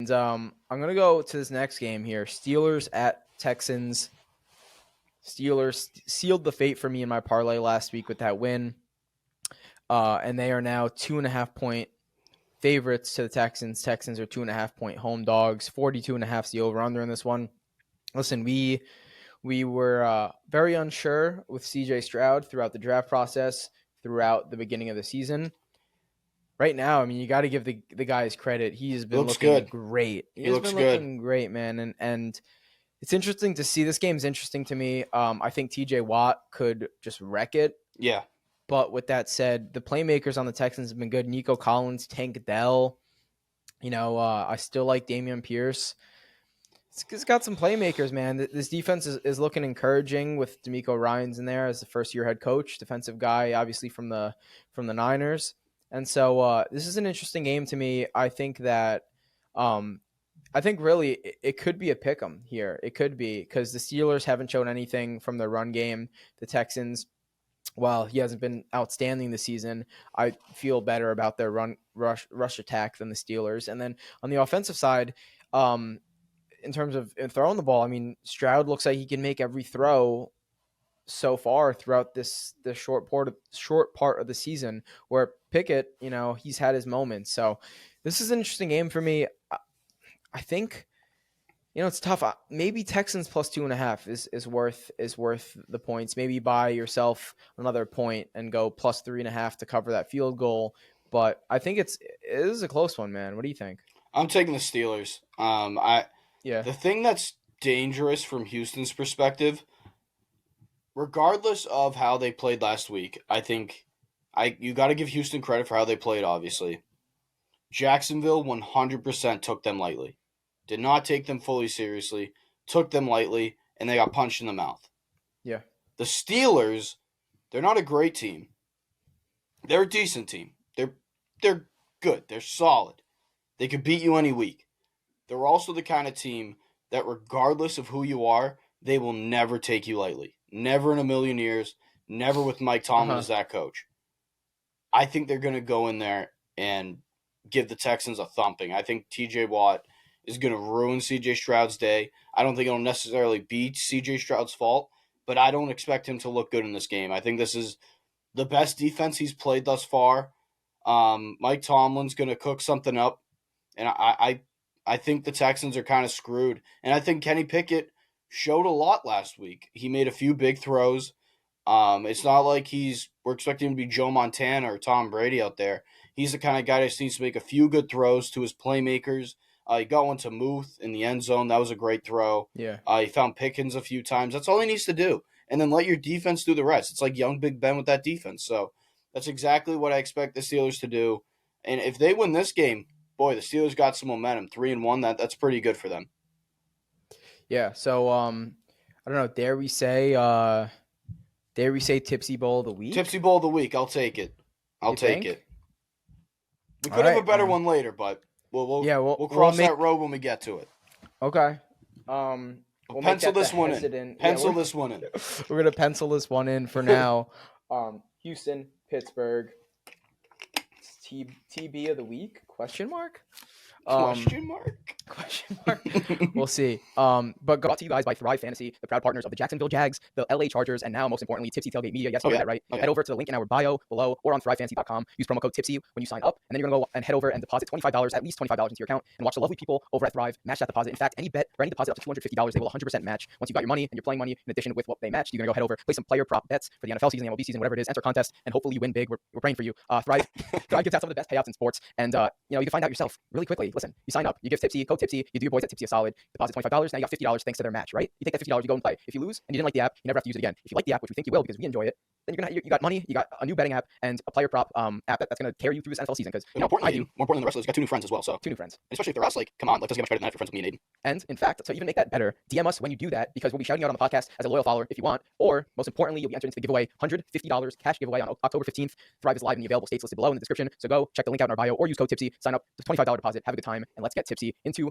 And I'm going to go to this next game here. Steelers at Texans. Steelers sealed the fate for me in my parlay last week with that win. And they are now 2.5-point favorites to the Texans. Texans are 2.5-point home dogs. 42.5 is the over-under in this one. Listen, we were very unsure with C.J. Stroud throughout the draft process, throughout the beginning of the season. Right now, I mean, you got to give the guy his credit. He has been looking great. He looks looking great, man. And it's interesting to see. This game's interesting to me. I think T.J. Watt could just wreck it. Yeah. But with that said, the playmakers on the Texans have been good. Nico Collins, Tank Dell. I still like Dameon Pierce. It's got some playmakers, man. This defense is looking encouraging with D'Amico Ryans in there as the first-year head coach, defensive guy, obviously from the Niners. And so this is an interesting game to me. I think that really it could be a pick 'em here. It could be because the Steelers haven't shown anything from their run game. The Texans, while he hasn't been outstanding this season, I feel better about their rush attack than the Steelers. And then on the offensive side, in terms of throwing the ball, I mean, Stroud looks like he can make every throw so far throughout this short part of the season, where Pickett, he's had his moments. So this is an interesting game for me. I think, it's tough. Maybe Texans plus 2.5 is worth the points. Maybe buy yourself another point and go plus 3.5 to cover that field goal. But I think it is a close one, man. What do you think? I'm taking the Steelers. The thing that's dangerous from Houston's perspective, regardless of how they played last week, I think you got to give Houston credit for how they played, obviously. Jacksonville 100% took them lightly. Did not take them fully seriously, took them lightly, and they got punched in the mouth. Yeah. The Steelers, they're not a great team. They're a decent team. They're good. They're solid. They could beat you any week. They're also the kind of team that regardless of who you are, they will never take you lightly. Never in a million years. Never with Mike Tomlin as that coach. I think they're going to go in there and give the Texans a thumping. I think T.J. Watt is going to ruin C.J. Stroud's day. I don't think it'll necessarily be C.J. Stroud's fault, but I don't expect him to look good in this game. I think this is the best defense he's played thus far. Mike Tomlin's going to cook something up, and I think the Texans are kind of screwed. And I think Kenny Pickett showed a lot last week. He made a few big throws. It's not like we're expecting him to be Joe Montana or Tom Brady out there. He's the kind of guy that just needs to make a few good throws to his playmakers. He got one to Muth in the end zone. That was a great throw. Yeah. He found Pickens a few times. That's all he needs to do. And then let your defense do the rest. It's like young Big Ben with that defense. So that's exactly what I expect the Steelers to do. And if they win this game, boy, the Steelers got some momentum. 3-1, that's pretty good for them. Yeah, so I don't know, dare we say Tipsy Bowl of the Week? Tipsy Bowl of the Week, I'll take it. I'll take it. We could have a better one later, but we'll cross that road when we get to it. Okay. We'll pencil this one in. Pencil this one in. We're gonna pencil this one in for now. Houston, Pittsburgh. TB of the week? Question mark? Question mark? We'll see. But brought to you guys by Thrive Fantasy, the proud partners of the Jacksonville Jags, the LA Chargers, and now, most importantly, Tipsy Tailgate Media. Yes, you got that right. Head over to the link in our bio below or on thrivefantasy.com. Use promo code Tipsy when you sign up, and then you're going to go and head over and deposit $25, at least $25 into your account, and watch the lovely people over at Thrive match that deposit. In fact, any bet or any deposit up to $250, they will 100% match. Once you got your money and you're playing money in addition with what they match, you're going to go head over, play some player prop bets for the NFL season, the MLB season, whatever it is, enter a contest, and hopefully you win big. We're praying for you. Thrive gives out some of the best payouts in sports, and you can find out yourself really quickly. Listen, you sign up, you give Tipsy, code Tipsy, you do your boys at Tipsy a solid, deposit $25, now you got $50 thanks to their match, right? You take that $50, you go and play. If you lose and you didn't like the app, you never have to use it again. If you like the app, which we think you will because we enjoy it, then you got money, you got a new betting app, and a player prop app that's going to carry you through this NFL season. Because more importantly than the rest of those, you got two new friends as well. So 2 new friends, and especially if they're us, like, come on, life doesn't get much better than that for friends with me and Aiden. And in fact, to even make that better, DM us when you do that, because we'll be shouting you out on the podcast as a loyal follower if you want. Or most importantly, you'll be entered into the giveaway, $150 cash giveaway on October 15th. Thrive is live in the available states listed below in the description. So go check the link out in our bio or use code Tipsy, sign up, $25 deposit, have a good time, and let's get tipsy into